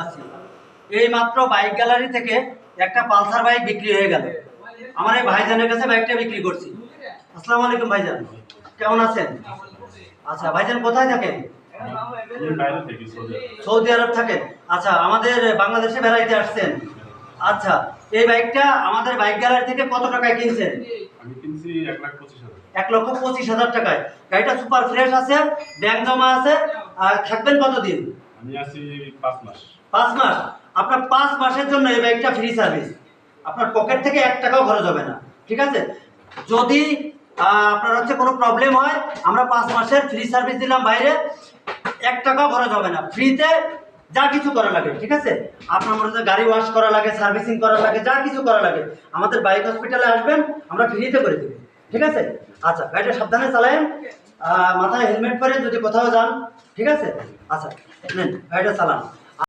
আছি। এই মাত্র বাইক গ্যালারি থেকে একটা পালসার বাইক বিক্রি হয়ে গেল। আমার এই ভাইজানের কাছে বাইকটা বিক্রি করছি। আসসালামু আলাইকুম ভাইজান, কেমন আছেন? আচ্ছা ভাইজান, কোথায় থাকেন? সৌদি আরব থাকেন। আচ্ছা, আমাদের বাংলাদেশে বেড়াইতে আসছেন। আচ্ছা, এই বাইকটা আমাদের বাইক গ্যালারি থেকে কত টাকায় কিনছেন? আমি কিনছি 1,25,000। 1,25,000 টাকায়। গাড়িটা সুপার ফ্রেশ আছে, ব্যাংক জমা আছে। আর থাকবেন কতদিন? আমি আছি 5 মাস। 5 মাস। আপনার 5 মাসের জন্য এই বাইকটা ফ্রি সার্ভিস। আপনার পকেট থেকে 1 টাকাও খরচ হবে না, ঠিক আছে? যদি আপনার হচ্ছে কোনো প্রবলেম হয়, আমরা 5 মাসের ফ্রি সার্ভিস দিলাম বাইরে, 1 টাকাও খরচ হবে না, ফ্রিতে যা কিছু করা লাগে, ঠিক আছে? আপনার মধ্যে গাড়ি ওয়াশ করা লাগে, সার্ভিসিং করা লাগে, যা কিছু করা লাগে আমাদের বাইক হসপিটালে আসবেন, আমরা ফ্রিতে করে দেবো, ঠিক আছে? আচ্ছা, গাড়িটা সাবধানে চালায়েন, মাথায় হেলমেট পরে যদি কোথাও যান, ঠিক আছে? আচ্ছা নেন, গাড়িটা চালান।